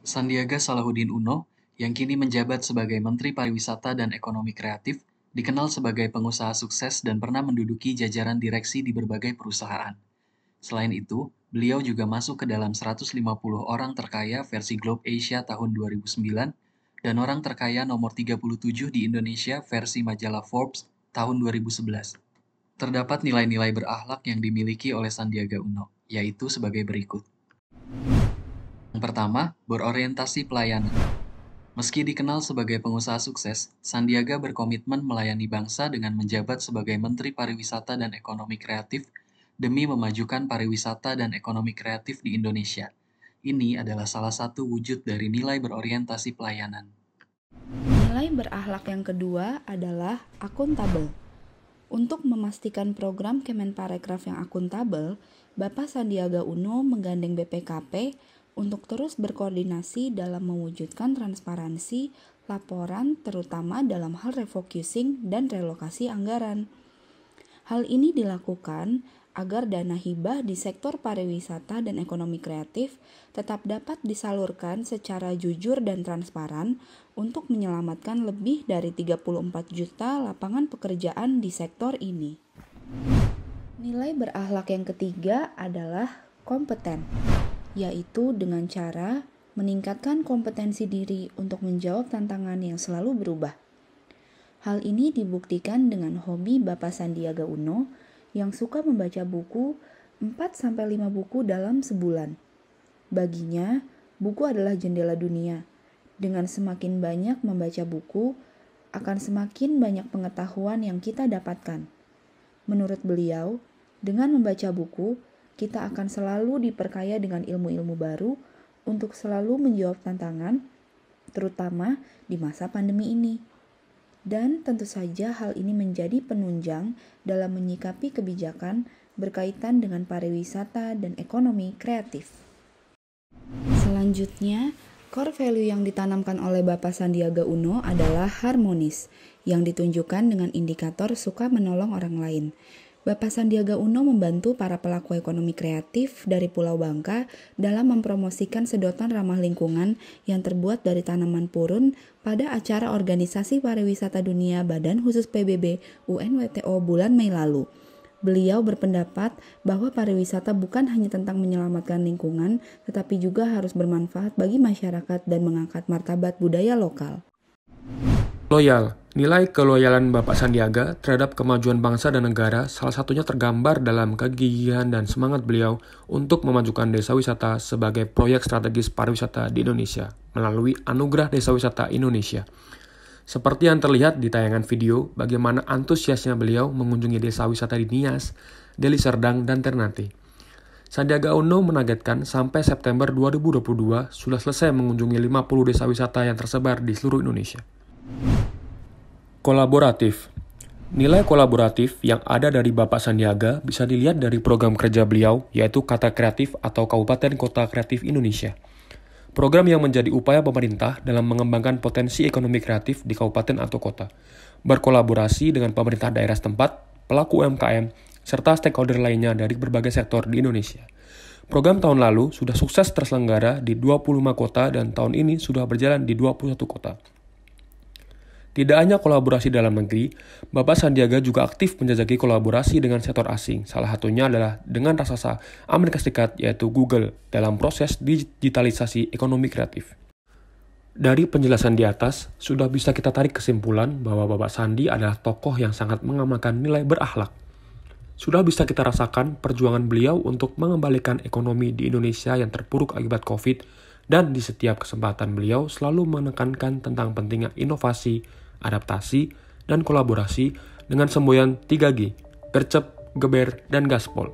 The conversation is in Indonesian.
Sandiaga Salahuddin Uno, yang kini menjabat sebagai Menteri Pariwisata dan Ekonomi Kreatif, dikenal sebagai pengusaha sukses dan pernah menduduki jajaran direksi di berbagai perusahaan. Selain itu, beliau juga masuk ke dalam 150 orang terkaya versi Globe Asia tahun 2009 dan orang terkaya nomor 37 di Indonesia versi majalah Forbes tahun 2011. Terdapat nilai-nilai berakhlak yang dimiliki oleh Sandiaga Uno, yaitu sebagai berikut. Yang pertama, berorientasi pelayanan. Meski dikenal sebagai pengusaha sukses, Sandiaga berkomitmen melayani bangsa dengan menjabat sebagai Menteri Pariwisata dan Ekonomi Kreatif demi memajukan pariwisata dan ekonomi kreatif di Indonesia. Ini adalah salah satu wujud dari nilai berorientasi pelayanan. Nilai berakhlak yang kedua adalah akuntabel. Untuk memastikan program Kemenparekraf yang akuntabel, Bapak Sandiaga Uno menggandeng BPKP untuk terus berkoordinasi dalam mewujudkan transparansi laporan terutama dalam hal refocusing dan relokasi anggaran. Hal ini dilakukan agar dana hibah di sektor pariwisata dan ekonomi kreatif tetap dapat disalurkan secara jujur dan transparan untuk menyelamatkan lebih dari 34 juta lapangan pekerjaan di sektor ini. Nilai berakhlak yang ketiga adalah kompeten, yaitu dengan cara meningkatkan kompetensi diri untuk menjawab tantangan yang selalu berubah. Hal ini dibuktikan dengan hobi Bapak Sandiaga Uno yang suka membaca buku 4-5 buku dalam sebulan. Baginya, buku adalah jendela dunia. Dengan semakin banyak membaca buku, akan semakin banyak pengetahuan yang kita dapatkan. Menurut beliau, dengan membaca buku, kita akan selalu diperkaya dengan ilmu-ilmu baru untuk selalu menjawab tantangan, terutama di masa pandemi ini. Dan tentu saja hal ini menjadi penunjang dalam menyikapi kebijakan berkaitan dengan pariwisata dan ekonomi kreatif. Selanjutnya, core value yang ditanamkan oleh Bapak Sandiaga Uno adalah harmonis, yang ditunjukkan dengan indikator suka menolong orang lain. Bapak Sandiaga Uno membantu para pelaku ekonomi kreatif dari Pulau Bangka dalam mempromosikan sedotan ramah lingkungan yang terbuat dari tanaman purun pada acara Organisasi Pariwisata Dunia Badan Khusus PBB UNWTO bulan Mei lalu. Beliau berpendapat bahwa pariwisata bukan hanya tentang menyelamatkan lingkungan, tetapi juga harus bermanfaat bagi masyarakat dan mengangkat martabat budaya lokal. Loyal. Nilai keloyalan Bapak Sandiaga terhadap kemajuan bangsa dan negara salah satunya tergambar dalam kegigihan dan semangat beliau untuk memajukan desa wisata sebagai proyek strategis pariwisata di Indonesia melalui Anugerah Desa Wisata Indonesia. Seperti yang terlihat di tayangan video, bagaimana antusiasnya beliau mengunjungi desa wisata di Nias, Deli Serdang, dan Ternate. Sandiaga Uno menargetkan sampai September 2022 sudah selesai mengunjungi 50 desa wisata yang tersebar di seluruh Indonesia. Kolaboratif. Nilai kolaboratif yang ada dari Bapak Sandiaga bisa dilihat dari program kerja beliau, yaitu Kata Kreatif atau Kabupaten Kota Kreatif Indonesia. Program yang menjadi upaya pemerintah dalam mengembangkan potensi ekonomi kreatif di kabupaten atau kota, berkolaborasi dengan pemerintah daerah setempat, pelaku UMKM, serta stakeholder lainnya dari berbagai sektor di Indonesia. Program tahun lalu sudah sukses terselenggara di 25 kota dan tahun ini sudah berjalan di 21 kota. Tidak hanya kolaborasi dalam negeri, Bapak Sandiaga juga aktif menjajaki kolaborasi dengan sektor asing. Salah satunya adalah dengan raksasa Amerika Serikat yaitu Google dalam proses digitalisasi ekonomi kreatif. Dari penjelasan di atas, sudah bisa kita tarik kesimpulan bahwa Bapak Sandi adalah tokoh yang sangat mengamalkan nilai berakhlak. Sudah bisa kita rasakan perjuangan beliau untuk mengembalikan ekonomi di Indonesia yang terpuruk akibat COVID, dan di setiap kesempatan beliau selalu menekankan tentang pentingnya inovasi, adaptasi, dan kolaborasi dengan semboyan 3G, gercep, geber, dan gaspol.